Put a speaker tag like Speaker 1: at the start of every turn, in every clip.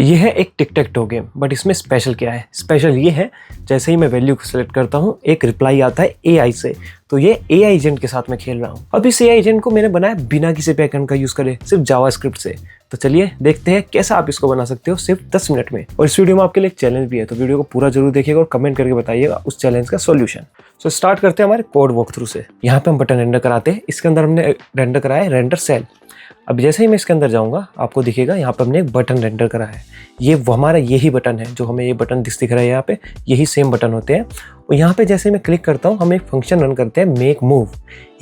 Speaker 1: ये है एक टिक टैक टो गेम, बट इसमें स्पेशल क्या है? स्पेशल ये है, जैसे ही मैं वैल्यू को सिलेक्ट करता हूँ एक रिप्लाई आता है एआई से। तो ये एआई एजेंट के साथ मैं खेल रहा हूँ। अब इस एआई एजेंट को मैंने बनाया बिना किसी बैकएंड का यूज करे, सिर्फ जावास्क्रिप्ट से। तो चलिए देखते हैं कैसा आप इसको बना सकते हो सिर्फ 10 मिनट में। और इस वीडियो में आपके लिए एक चैलेंज भी है, तो वीडियो को पूरा जरूर देखिएगा और कमेंट करके बताइएगा उस चैलेंज का सॉल्यूशन। सो स्टार्ट करते हैं हमारे कोड वॉक थ्रू से। यहाँ पे हम बटन रेंडर कराते हैं। इसके अंदर हमने रेंडर कराया है रेंडर सेल। अब जैसे ही मैं इसके अंदर जाऊंगा आपको दिखेगा यहाँ पे हमने एक बटन रेंडर करा है। ये वो हमारा यही बटन है जो हमें ये बटन दिख रहा है यहाँ पे, यही सेम बटन होते हैं। और यहाँ पे जैसे मैं क्लिक करता हूँ हम एक फंक्शन रन करते हैं मेक मूव।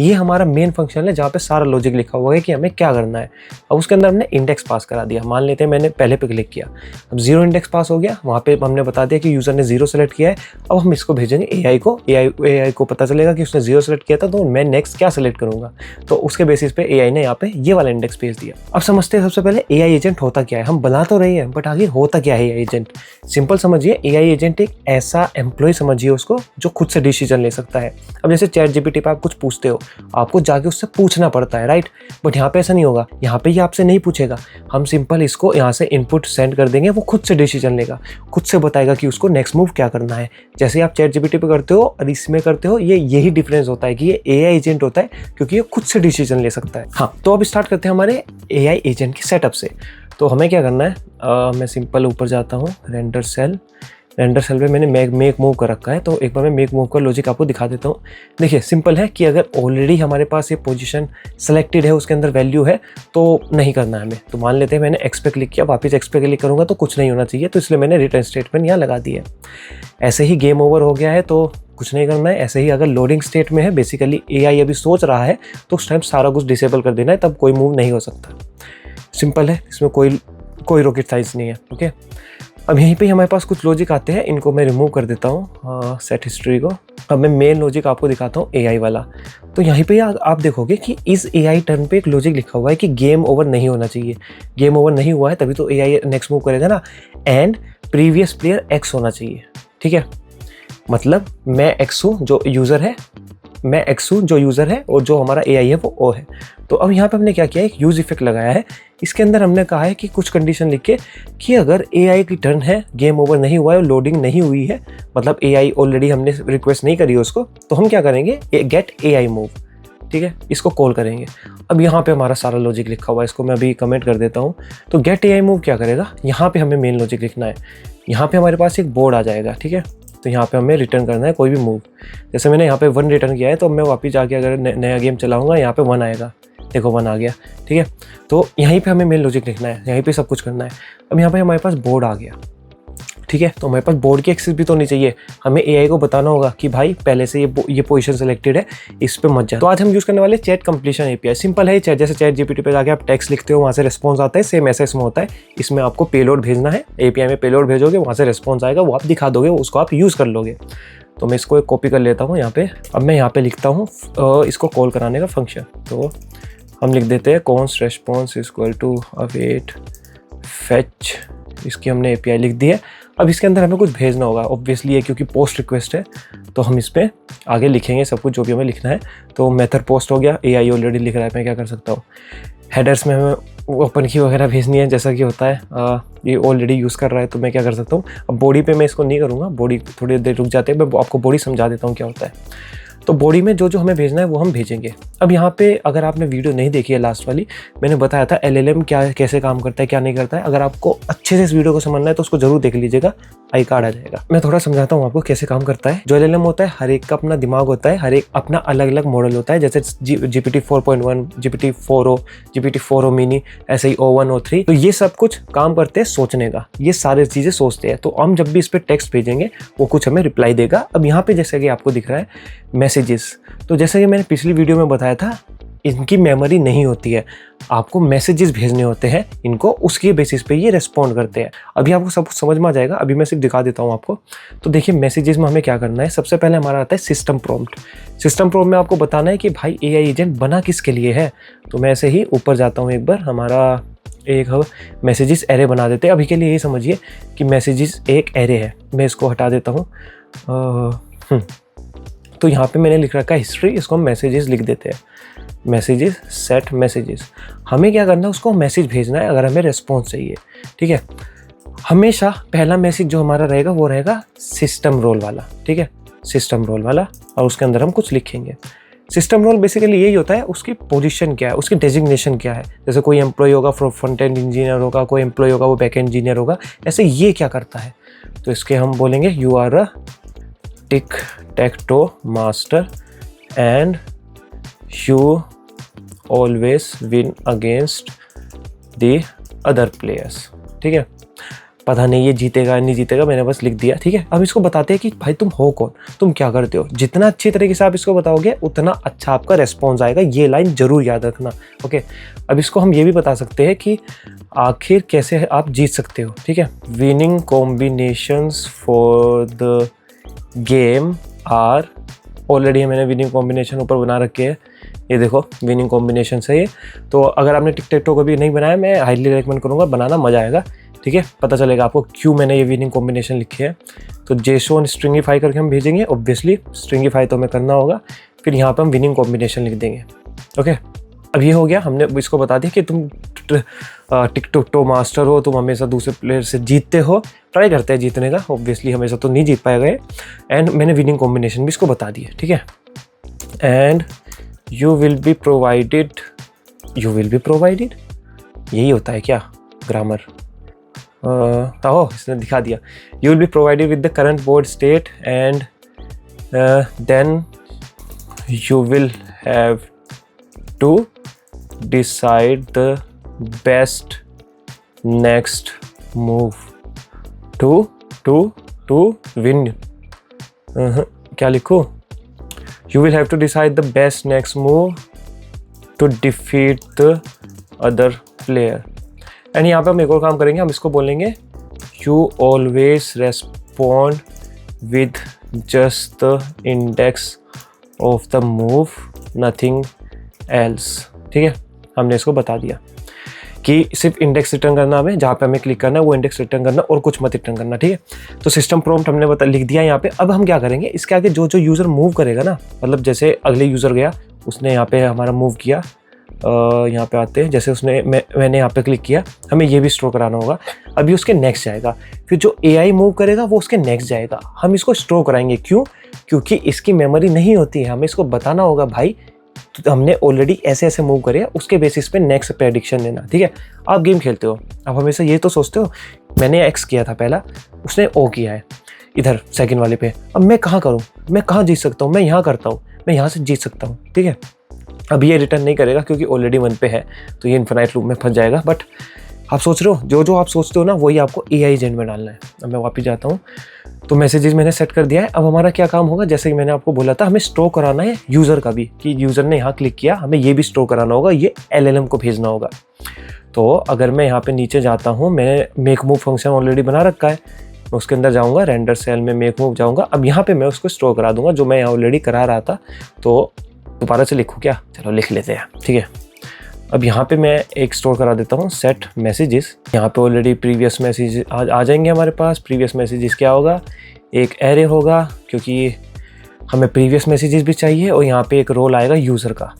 Speaker 1: ये हमारा मेन फंक्शन है जहाँ पे सारा लॉजिक लिखा हुआ है कि हमें क्या करना है। अब उसके अंदर हमने इंडेक्स पास करा दिया। मान लेते हैं मैंने पहले पे क्लिक किया, अब 0 इंडेक्स पास हो गया। वहाँ पे हमने बता दिया कि यूजर ने 0 सेलेक्ट किया है। अब हम इसको भेजेंगे एआई को। एआई को पता चलेगा कि उसने 0 सेलेक्ट किया था, तो मैं नेक्स्ट क्या सेलेक्ट करूंगा। तो उसके बेसिस पे एआई ने यहाँ पे ये वाला इंडेक्स भेज दिया। अब समझते हैं सबसे पहले एआई एजेंट होता क्या है। हम बना तो रहे हैं बट आगे होता क्या है एआई एजेंट। सिंपल समझिए, एआई एजेंट एक ऐसा एम्प्लॉय समझिए उसको जो खुद से डिसीजन ले सकता है। अब जैसे चैट जीपीटी पे आप कुछ पूछते हो, आपको जाके उससे पूछना पड़ता है, राइट। बट यहाँ पे ऐसा नहीं होगा। यहाँ पे ये आपसे नहीं पूछेगा। हम सिंपल इसको यहाँ से इनपुट सेंड कर देंगे, वो खुद से डिसीजन लेगा, खुद से बताएगा कि उसको नेक्स्ट मूव क्या करना है। जैसे आप चैट जीपीटी पे करते हो और इसमें करते हो, ये यही डिफरेंस होता है कि ये एआई एजेंट होता है क्योंकि ये खुद से डिसीजन ले सकता है। हाँ, तो अब स्टार्ट करते हैं हमारे एआई एजेंट के सेटअप से। तो हमें क्या करना है, मैं सिंपल ऊपर जाता हूँ, रेंडर सेल पे मैंने मेक मूव कर रखा है। तो एक बार मैं मेक मूव का लॉजिक आपको दिखा देता हूँ। देखिए सिंपल है कि अगर ऑलरेडी हमारे पास ये पोजीशन सेलेक्टेड है, उसके अंदर वैल्यू है, तो नहीं करना है हमें। तो मान लेते हैं मैंने एक्स पे क्लिक किया, वापस एक्स पे क्लिक करूँगा तो कुछ नहीं होना चाहिए, तो इसलिए मैंने रिटर्न स्टेटमेंट यहाँ लगा दिया। ऐसे ही गेम ओवर हो गया है तो कुछ नहीं करना है। ऐसे ही अगर लोडिंग स्टेट में है, बेसिकली एआई अभी सोच रहा है, तो उस टाइम सारा कुछ डिसेबल कर देना है, तब कोई मूव नहीं हो सकता। सिंपल है, इसमें कोई रॉकेट साइंस नहीं है। ओके, अब यहीं पे हमारे पास कुछ लॉजिक आते हैं, इनको मैं रिमूव कर देता हूँ सेट हिस्ट्री को। अब मैं मेन लॉजिक आपको दिखाता हूँ एआई वाला। तो यहीं पे आप देखोगे कि इस एआई टर्न पे एक लॉजिक लिखा हुआ है कि गेम ओवर नहीं होना चाहिए। गेम ओवर नहीं हुआ है तभी तो एआई नेक्स्ट मूव करेगा ना। एंड प्रीवियस प्लेयर एक्स होना चाहिए, ठीक है। मतलब मैं एक्स हूँ जो यूज़र है, और जो हमारा एआई है वो ओ है। तो अब यहाँ पे हमने क्या किया है, एक यूज इफेक्ट लगाया है। इसके अंदर हमने कहा है कि कुछ कंडीशन लिख के कि अगर एआई की टर्न है, गेम ओवर नहीं हुआ है और लोडिंग नहीं हुई है, मतलब एआई ऑलरेडी हमने रिक्वेस्ट नहीं करी है उसको, तो हम क्या करेंगे, गेट एआई मूव, ठीक है, इसको कॉल करेंगे। अब यहाँ पे हमारा सारा लॉजिक लिखा हुआ है, इसको मैं अभी कमेंट कर देता हूँ। तो गेट एआई मूव क्या करेगा, यहाँ पे हमें मेन लॉजिक लिखना है। यहाँ पे हमारे पास एक बोर्ड आ जाएगा, ठीक है। तो यहाँ पे हमें रिटर्न करना है कोई भी मूव। जैसे मैंने यहाँ पे 1 रिटर्न किया है, तो मैं वापस जाके अगर नया गेम चलाऊंगा, यहाँ पे 1 आएगा। देखो 1 आ गया, ठीक है। तो यहीं पे हमें मेन लॉजिक लिखना है, यहीं पे सब कुछ करना है। अब यहाँ पे हमारे पास बोर्ड आ गया, ठीक है। तो हमारे पास बोर्ड की एक्सेस भी तो नहीं चाहिए। हमें एआई को बताना होगा कि भाई पहले से ये पोजीशन सेलेक्टेड है, इस पे मत जा। तो आज हम यूज़ करने वाले चैट कंप्लीशन एपीआई। सिंपल है चैट, जैसे चैट जीपीटी पे जाके आप टेक्स्ट लिखते हो, वहाँ से रिस्पॉन्स आता है, सेम ऐसा इसमें होता है। इसमें आपको पेलोड भेजना है, एपीआई में पेलोड भेजोगे, वहाँ से रिस्पॉन्स आएगा, वो आप दिखा दोगे, उसको आप यूज़ कर लोगे। तो मैं इसको एक कॉपी कर लेता हूँ यहाँ पे। अब मैं यहाँ पे लिखता हूँ इसको कॉल कराने का फंक्शन। तो हम लिख देते हैं const response equal to await fetch. इसकी हमने एपीआई लिख दी है। अब इसके अंदर हमें कुछ भेजना होगा, ऑब्वियसली है क्योंकि पोस्ट रिक्वेस्ट है, तो हम इस पर आगे लिखेंगे सब कुछ जो भी हमें लिखना है। तो मेथड पोस्ट हो गया, एआई ऑलरेडी लिख रहा है, मैं क्या कर सकता हूँ, हेडर्स में हमें ओपन की वगैरह भेजनी है, जैसा कि होता है। ये ऑलरेडी यूज़ कर रहा है, तो मैं क्या कर सकता हूँ, अब बॉडी पे मैं इसको नहीं करूँगा, बॉडी थोड़ी देर रुक जाते हैं, मैं आपको बॉडी समझा देता हूँ क्या होता है। तो बॉडी में जो हमें भेजना है वो हम भेजेंगे। अब यहाँ पे अगर आपने वीडियो नहीं देखी है लास्ट वाली, मैंने बताया था एलएलएम कैसे काम करता है, क्या नहीं करता है। अगर आपको अच्छे से इस वीडियो को समझना है तो उसको जरूर देख लीजिएगा, आई कार्ड आ जाएगा। मैं थोड़ा समझाता हूँ आपको कैसे काम करता है। जो एलएलएम होता है, हर एक का अपना दिमाग होता है, हर एक अपना अलग अलग मॉडल होता है। जैसे GPT 4.1, GPT 4o, GPT 4o mini, ऐसे ही O1, O3। तो ये सब कुछ काम करते हैं सोचने का, ये सारी चीज़ें सोचते हैं। तो हम जब भी इस पर टेक्स्ट भेजेंगे वो कुछ हमें रिप्लाई देगा। अब यहाँ पे जैसे कि आपको दिख रहा है मैसेजेस, तो जैसे कि मैंने पिछली वीडियो में बताया था, इनकी मेमोरी नहीं होती है, आपको मैसेजेस भेजने होते हैं इनको, उसके बेसिस पे ये रिस्पॉन्ड करते हैं। अभी आपको सब कुछ समझ में आ जाएगा, अभी मैं सिर्फ दिखा देता हूँ आपको। तो देखिए मैसेजेस में हमें क्या करना है, सबसे पहले हमारा आता है सिस्टम प्रॉम्प्ट। सिस्टम प्रॉम्प्ट में आपको बताना है कि भाई एआई एजेंट बना किसके लिए है। तो मैं ऐसे ही ऊपर जाता हूँ एक बार, हमारा एक मैसेजेस एरे बना देते हैं। अभी के लिए यही समझिए कि मैसेजेस एक एरे है। मैं इसको हटा देता हूँ। तो यहाँ पे मैंने लिख रखा है हिस्ट्री, इसको हम मैसेजेस लिख देते हैं, मैसेजेस सेट मैसेजेस। हमें क्या करना है, उसको मैसेज भेजना है अगर हमें रिस्पॉन्स चाहिए, ठीक है। हमेशा पहला मैसेज जो हमारा रहेगा वो रहेगा सिस्टम रोल वाला, ठीक है, सिस्टम रोल वाला, और उसके अंदर हम कुछ लिखेंगे। सिस्टम रोल बेसिकली यही होता है, उसकी पोजीशन क्या है, उसकी डेजिग्नेशन क्या है। जैसे कोई एम्प्लॉय होगा फ्रंट एंड इंजीनियर होगा, कोई एम्प्लॉय होगा वो बैक एंड इंजीनियर होगा, ऐसे ये क्या करता है। तो इसके हम बोलेंगे you are a tic tac toe master and you always win against the other players, ठीक है। पता नहीं ये जीतेगा नहीं जीतेगा, मैंने बस लिख दिया, ठीक है। अब इसको बताते हैं कि भाई तुम हो कौन, तुम क्या करते हो। जितना अच्छी तरीके से आप इसको बताओगे उतना अच्छा आपका रेस्पॉन्स आएगा, ये लाइन जरूर याद रखना, ओके। अब इसको हम ये भी बता सकते हैं कि आखिर कैसे आप जीत सकते हो, ठीक है। Winning combinations for the game are, already मैंने विनिंग कॉम्बिनेशन ऊपर बना रखे हैं, ये देखो विनिंग कॉम्बिनेशन है ये। तो अगर आपने टिक टैक टो कभी नहीं बनाया, मैं हाईली रेकमेंड करूँगा, बनाना, मज़ा आएगा, ठीक है। पता चलेगा आपको क्यों मैंने ये विनिंग कॉम्बिनेशन लिखे है। तो जेसोन स्ट्रिंगीफाई करके हम भेजेंगे, ऑब्वियसली स्ट्रिंगीफाई तो हमें करना होगा, फिर यहाँ पर हम विनिंग कॉम्बिनेशन लिख देंगे, ओके। अब ये हो गया, हमने इसको बता दिया कि तुम टिक टैक टो मास्टर हो, तुम हमेशा दूसरे प्लेयर से जीतते हो, ट्राई करते हैं जीतने का, ऑब्वियसली हमेशा तो नहीं जीत पाएगा। एंड मैंने विनिंग कॉम्बिनेशन भी इसको बता दिया, ठीक है। And you will be provided, यही होता है क्या ग्रामर, इसने दिखा दिया। You will be provided with the current board state and then you will have to decide the best next move to win. क्या लिखूं? You will have to decide the best next move to defeat the other player. And यहाँ पे हम एक और काम करेंगे, हम इसको बोलेंगे you always respond with just the index of the move, nothing else, ठीक है। हमने इसको बता दिया कि सिर्फ इंडेक्स रिटर्न करना, हमें जहाँ पे हमें क्लिक करना है वो इंडेक्स रिटर्न करना और कुछ मत रिटर्न करना, ठीक है। तो सिस्टम प्रॉम्प्ट हमने लिख दिया यहाँ पे। अब हम क्या करेंगे, इसके आगे जो जो यूज़र मूव करेगा ना, मतलब जैसे अगले यूज़र गया, उसने यहाँ पे हमारा मूव किया, यहाँ पे आते हैं, जैसे उसने मैंने यहाँ पे क्लिक किया, हमें ये भी स्टोर कराना होगा। अभी उसके नेक्स्ट जाएगा, फिर जो AI मूव करेगा वो उसके नेक्स्ट जाएगा, हम इसको स्टोर कराएंगे। क्यों? क्योंकि इसकी मेमोरी नहीं होती है, हमें इसको बताना होगा भाई तो हमने ऑलरेडी ऐसे ऐसे मूव करे, उसके बेसिस पे नेक्स्ट प्रेडिक्शन देना, ठीक है। आप गेम खेलते हो, आप हमेशा ये तो सोचते हो मैंने X किया था पहला, उसने O किया है इधर सेकंड वाले पे, अब मैं कहाँ करूँ, मैं कहाँ जीत सकता हूँ, मैं यहाँ करता हूँ, मैं यहाँ से जीत सकता हूँ, ठीक है। अब ये रिटर्न नहीं करेगा क्योंकि ऑलरेडी 1 पे है, तो ये इन्फिनाइट लूप में फंस जाएगा। बट आप सोच रहे हो जो आप सोचते हो ना वही आपको AI एजेंट में डालना है। अब मैं वापस जाता हूँ, तो मैसेजेस मैंने सेट कर दिया है। अब हमारा क्या काम होगा, जैसे कि मैंने आपको बोला था, हमें स्टोर कराना है यूज़र का भी, कि यूज़र ने यहाँ क्लिक किया, हमें ये भी स्टोर कराना होगा, ये LLM को भेजना होगा। तो अगर मैं यहाँ पे नीचे जाता हूँ, मैंने मेक मूव फंक्शन ऑलरेडी बना रखा है, मैं उसके अंदर जाऊँगा, रेंडर सेल में मेक मूव जाऊँगा। अब यहाँ पे मैं उसको स्टोर करा दूंगा जो मैं यहाँ ऑलरेडी करा रहा था। तो दोबारा से लिखूँ क्या, चलो लिख लेते हैं, ठीक है। अब यहाँ पे मैं एक स्टोर करा देता हूँ सेट मैसेजेस। यहाँ पे ऑलरेडी प्रीवियस मैसेज आ जाएंगे हमारे पास। प्रीवियस मैसेजेस क्या होगा, एक एरे होगा क्योंकि हमें प्रीवियस मैसेजेस भी चाहिए, और यहाँ पे एक रोल आएगा यूज़र का।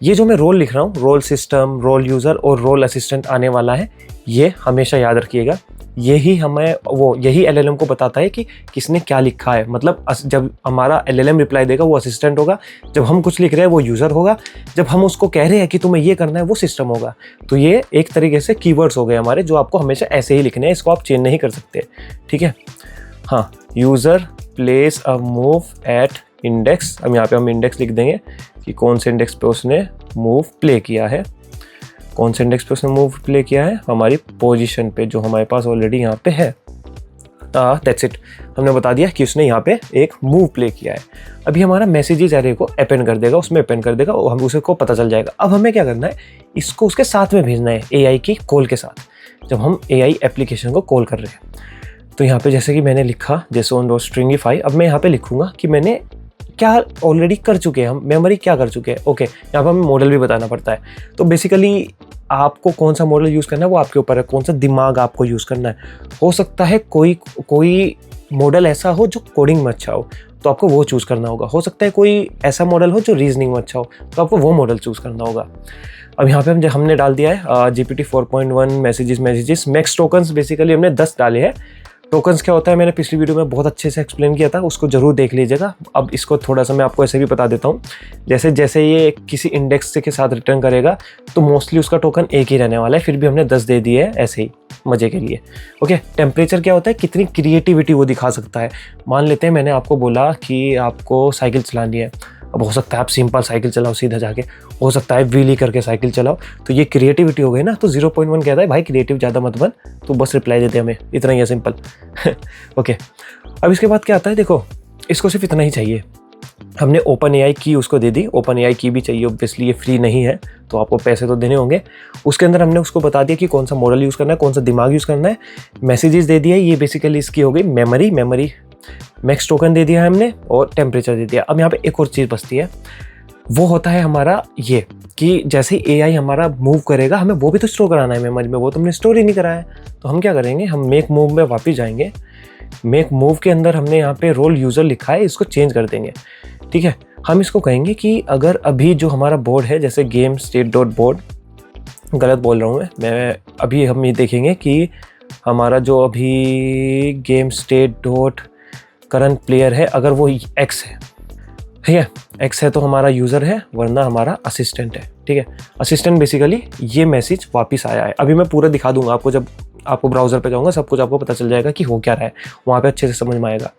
Speaker 1: ये जो मैं रोल लिख रहा हूँ, रोल सिस्टम, रोल यूज़र और रोल असिस्टेंट आने वाला है, ये हमेशा याद रखिएगा। यही LLM को बताता है कि किसने क्या लिखा है। मतलब जब हमारा LLM रिप्लाई देगा वो असिस्टेंट होगा, जब हम कुछ लिख रहे हैं वो यूज़र होगा, जब हम उसको कह रहे हैं कि तुम्हें ये करना है वो सिस्टम होगा। तो ये एक तरीके से कीवर्ड्स हो गए हमारे, जो आपको हमेशा ऐसे ही लिखने हैं, इसको आप चेंज नहीं कर सकते, ठीक है। हाँ, user place a move at index. अब यहाँ पे हम इंडेक्स लिख देंगे कि कौन से इंडेक्स पे उसने मूव प्ले किया है, कौन से इंडेक्स पे उसने मूव प्ले किया है, हमारी पोजीशन पे जो हमारे पास ऑलरेडी यहाँ पे है। दैट्स इट, हमने बता दिया कि उसने यहाँ पे एक मूव प्ले किया है। अभी हमारा मैसेजेस एरे को अपेंड कर देगा, उसमें अपेंड कर देगा, और हम उसे को पता चल जाएगा। अब हमें क्या करना है, इसको उसके साथ में भेजना है AI की कॉल के साथ, जब हम AI एप्लीकेशन को कॉल कर रहे हैं। तो यहाँ पे जैसे कि मैंने लिखा JSON.stringify, अब मैं यहाँ पे लिखूंगा कि मैंने क्या ऑलरेडी कर चुके हैं, हम मेमोरी क्या कर चुके हैं। ओके, यहाँ पर हमें मॉडल भी बताना पड़ता है। तो बेसिकली आपको कौन सा मॉडल यूज़ करना है वो आपके ऊपर है, कौन सा दिमाग आपको यूज़ करना है। हो सकता है कोई मॉडल ऐसा हो जो कोडिंग में अच्छा हो, तो आपको वो चूज़ करना होगा। हो सकता है कोई ऐसा मॉडल हो जो रीजनिंग में अच्छा हो, तो आपको वो मॉडल चूज़ करना होगा। अब यहाँ पे हमने डाल दिया है GPT 4.1 messages max tokens basically हमने 10 डाले हैं। टोकन्स क्या होता है मैंने पिछली वीडियो में बहुत अच्छे से एक्सप्लेन किया था, उसको जरूर देख लीजिएगा। अब इसको थोड़ा सा मैं आपको ऐसे भी बता देता हूँ, जैसे जैसे ये किसी इंडेक्स के साथ रिटर्न करेगा तो मोस्टली उसका टोकन एक ही रहने वाला है, फिर भी हमने 10 दे दिए है ऐसे ही मजे के लिए। ओके, टेम्परेचर क्या होता है, कितनी क्रिएटिविटी वो दिखा सकता है। मान लेते हैं मैंने आपको बोला कि आपको साइकिल चलानी है, अब हो सकता है आप सिंपल साइकिल चलाओ सीधा जाके, हो सकता है व्हीली करके साइकिल चलाओ, तो ये क्रिएटिविटी हो गई ना। तो 0.1 कहता है भाई क्रिएटिव ज़्यादा मत बन, तो बस रिप्लाई देते हमें, इतना ही है सिंपल। ओके, अब इसके बाद क्या आता है, देखो इसको सिर्फ इतना ही चाहिए। हमने ओपन एआई की उसको दे दी, ओपन एआई की भी चाहिए ऑब्वियसली, ये फ्री नहीं है तो आपको पैसे तो देने होंगे। उसके अंदर हमने उसको बता दिया कि कौन सा मॉडल यूज़ करना है, कौन सा दिमाग यूज़ करना है, मैसेजेस दे दिया, ये बेसिकली इसकी हो गई मेमोरी मैक्स टोकन दे दिया है हमने, और टेम्परेचर दे दिया। अब यहाँ पे एक और चीज़ बचती है, वो होता है हमारा ये कि जैसे एआई हमारा मूव करेगा हमें वो भी तो स्टोर कराना है मेमोरी में, वो तो हमने स्टोर ही नहीं करा है। तो हम क्या करेंगे, हम मेक मूव में वापस जाएंगे, मेक मूव के अंदर हमने यहाँ पे रोल यूज़र लिखा है, इसको चेंज कर देंगे। ठीक है, हम इसको कहेंगे कि अगर अभी जो हमारा बोर्ड है, जैसे गेम स्टेट डॉट बोर्ड, गलत बोल रहा हूँ मैं अभी हम ये देखेंगे कि हमारा जो अभी game state dot current player है, अगर वो एक्स है, ठीक है, एक्स है तो हमारा यूज़र है, वरना हमारा असिस्टेंट है। ठीक है, असिस्टेंट बेसिकली ये मैसेज वापस आया है। अभी मैं पूरा दिखा दूंगा आपको, जब आपको ब्राउज़र पे जाऊंगा सब कुछ आपको पता चल जाएगा कि हो क्या रहा है, वहाँ पे अच्छे से समझ में आएगा।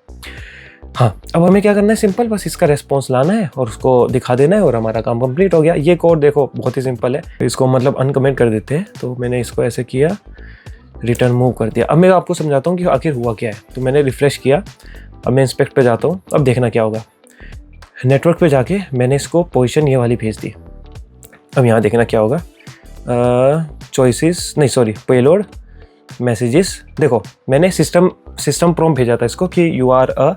Speaker 1: हाँ, अब हमें क्या करना है, सिंपल बस इसका रेस्पॉन्स लाना है और उसको दिखा देना है और हमारा काम कंप्लीट हो गया। ये कोड देखो बहुत ही सिंपल है, इसको मतलब अनकमेंट कर देते हैं। तो मैंने इसको ऐसे किया, रिटर्न मूव कर दिया। अब मैं आपको समझाता हूँ कि आखिर हुआ क्या है। तो मैंने रिफ्रेश किया, अब मैं इंस्पेक्ट पे जाता हूँ, अब देखना क्या होगा। नेटवर्क पे जाके मैंने इसको पोजीशन ये वाली भेज दी। अब यहाँ देखना क्या होगा, चॉइसेस नहीं सॉरी पेलोड मैसेजेस। देखो मैंने सिस्टम प्रॉम्प्ट भेजा था इसको कि you are a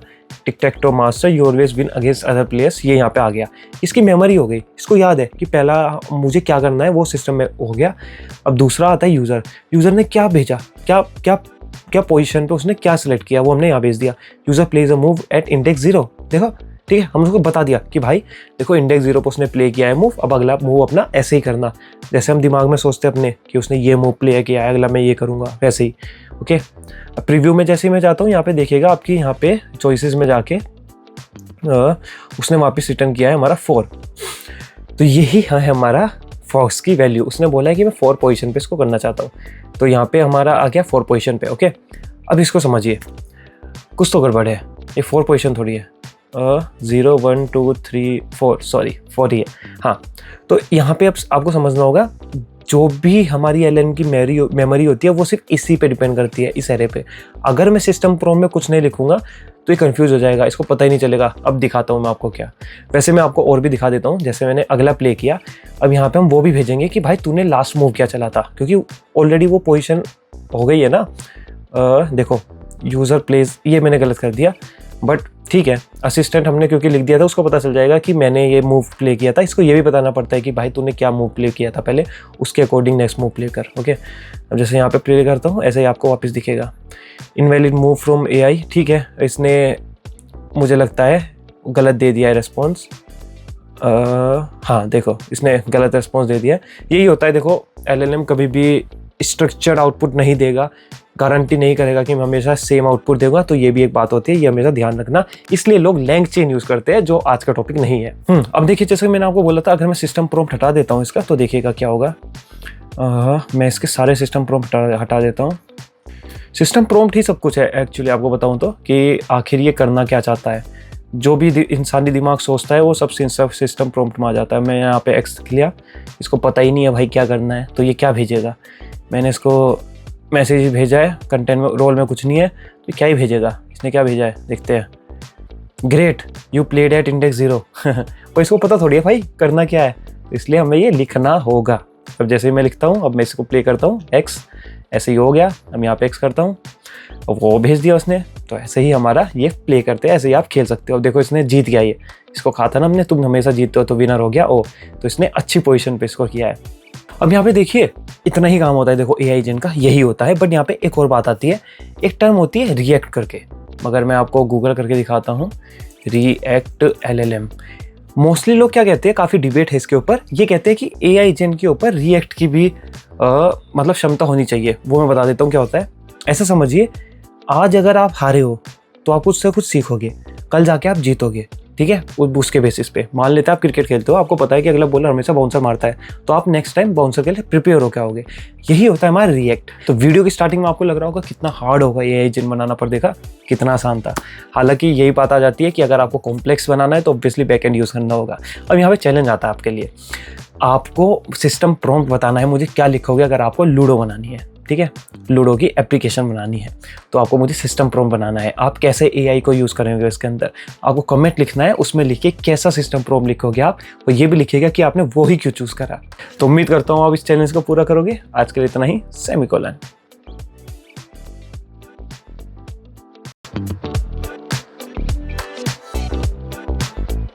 Speaker 1: tic tac toe master, you always win against other players. ये यहाँ पे आ गया, इसकी मेमोरी हो गई, इसको याद है कि पहला मुझे क्या करना है वो सिस्टम में हो गया। अब दूसरा आता है यूज़र ने क्या भेजा, क्या पोजीशन पे उसने क्या सिलेक्ट किया, वो हमने यहाँ भेज दिया। User plays a move at index 0। देखो ठीक है, हम उसको बता दिया कि भाई देखो इंडेक्स 0 पे उसने प्ले किया है मूव, अब अगला मूव अपना ऐसे ही करना। जैसे हम दिमाग में सोचते हैं अपने कि उसने ये मूव प्ले किया है, अगला मैं ये करूँगा, वैसे ही। ओके, अब प्रीव्यू में जैसे ही मैं जाता हूँ, यहाँ पे देखिएगा आपकी यहाँ पे चॉइसेस में जाके उसने वापस रिटर्न किया है हमारा 4। तो यही है हमारा फॉक्स की वैल्यू। उसने बोला है कि मैं 4 पोजीशन पे इसको करना चाहता हूँ, तो यहाँ पे हमारा आ गया 4 पोजीशन पे। ओके, अब इसको समझिए, कुछ तो गड़बड़ है, ये 4 पोजीशन थोड़ी है, 0 1 2 3 4 सॉरी 4 ही है। हाँ, तो यहाँ पे अब आपको समझना होगा, जो भी हमारी एलएन की मेमोरी होती है वो सिर्फ इसी पे डिपेंड करती है, इस एरे पे। अगर मैं सिस्टम प्रॉम्प्ट में कुछ नहीं लिखूंगा तो ये कंफ्यूज हो जाएगा, इसको पता ही नहीं चलेगा। अब दिखाता हूँ मैं आपको क्या, वैसे मैं आपको और भी दिखा देता हूँ। जैसे मैंने अगला प्ले किया, अब यहाँ पे हम वो भी भेजेंगे कि भाई तूने लास्ट मूव क्या चला था, क्योंकि ऑलरेडी वो पोजीशन हो गई है ना। देखो यूज़र प्लेस, ये मैंने गलत कर दिया, बट ठीक है, असिस्टेंट हमने क्योंकि लिख दिया था, उसको पता चल जाएगा कि मैंने ये मूव प्ले किया था। इसको ये भी बताना पड़ता है कि भाई तूने क्या मूव प्ले किया था पहले, उसके अकॉर्डिंग नेक्स्ट मूव प्ले कर। ओके, अब जैसे यहाँ पे प्ले करता हूँ, ऐसे ही आपको वापस दिखेगा इनवैलिड मूव फ्रॉम एआई। ठीक है, इसने मुझे लगता है गलत दे दिया है रेस्पॉन्स। हाँ देखो, इसने गलत रेस्पॉन्स दे दिया। यही होता है, देखो एलएलएम कभी भी स्ट्रक्चर्ड आउटपुट नहीं देगा, गारंटी नहीं करेगा कि मैं हमेशा सेम आउटपुट दूंगा। तो ये भी एक बात होती है, ये हमेशा ध्यान रखना। इसलिए लोग लैंग चेन यूज करते हैं, जो आज का टॉपिक नहीं है। अब देखिए, जैसे मैंने आपको बोला था, अगर मैं सिस्टम प्रॉम्प्ट हटा देता हूँ इसका, तो देखिएगा क्या होगा। मैं इसके सारे सिस्टम प्रॉम्प्ट हटा देता हूँ। सिस्टम प्रॉम्प्ट ही सब कुछ है एक्चुअली, आपको बताऊँ तो, कि आखिर ये करना क्या चाहता है। जो भी इंसानी दिमाग सोचता है वो सब सिस्टम प्रॉम्प्ट में आ जाता है। मैं यहाँ पे एक्स लिया, इसको पता ही नहीं है भाई क्या करना है, तो ये क्या भेजेगा। मैंने इसको मैसेज भेजा है, कंटेंट में रोल में कुछ नहीं है, तो क्या ही भेजेगा। इसने क्या भेजा है देखते हैं, great you played at index 0। पर इसको पता थोड़ी है भाई करना क्या है, इसलिए हमें ये लिखना होगा। अब जैसे ही मैं लिखता हूँ, अब मैं इसको प्ले करता हूँ एक्स, ऐसे ही हो गया। अब यहाँ पे एक्स करता हूँ, और वो भेज दिया उसने। तो ऐसे ही हमारा ये प्ले करते हैं, ऐसे ही आप खेल सकते हो। अब देखो इसने जीत गया, ये इसको कहा था ना हमने, तुम हमेशा जीतते हो, तो विनर हो गया। ओ, तो इसने अच्छी पोजीशन पे इसको किया है। अब यहाँ पे देखिए, इतना ही काम होता है देखो एआई एजेंट का, यही होता है। बट यहाँ पे एक और बात आती है, एक टर्म होती है रिएक्ट करके। मगर मैं आपको गूगल करके दिखाता हूँ, रिएक्ट एलएलएम। मोस्टली लोग क्या कहते हैं, काफ़ी डिबेट है इसके ऊपर, ये कहते हैं कि एआई एजेंट के ऊपर रिएक्ट की भी मतलब क्षमता होनी चाहिए। वो मैं बता देता हूँ क्या होता है। ऐसा समझिए, आज अगर आप हारे हो तो आप उससे कुछ सीखोगे, कल जाके आप जीतोगे, ठीक है। उसके बेसिस पे मान लेते हैं आप क्रिकेट खेलते हो, आपको पता है कि अगला बॉलर हमेशा बाउंसर मारता है, तो आप नेक्स्ट टाइम बाउंसर के लिए प्रिपेयर होकर आओगे। यही होता है हमारा रिएक्ट। तो वीडियो की स्टार्टिंग में आपको लग रहा होगा कितना हार्ड होगा ये एजेंट बनाना, पर देखा कितना आसान था। हालांकि यही बात आ जाती है कि अगर आपको कॉम्प्लेक्स बनाना है तो ऑब्वियसली बैकएंड यूज़ करना होगा। अब यहाँ पे चैलेंज आता है आपके लिए, आपको सिस्टम प्रॉम्प्ट बताना है मुझे क्या लिखोगे अगर आपको लूडो बनानी है, ठीक है, लूडो की एप्लीकेशन बनानी है, तो आपको मुझे सिस्टम प्रॉम्प्ट बनाना है। आप कैसे एआई को यूज़ करेंगे इसके अंदर, आपको कमेंट लिखना है, उसमें लिखिए कैसा सिस्टम प्रॉम्प्ट लिखोगे आप, और ये भी लिखिएगा कि आपने वो ही क्यों चूज़ करा। तो उम्मीद करता हूँ आप इस चैलेंज को पूरा करोगे। आज के लिए इतना ही, सेमीकोलन।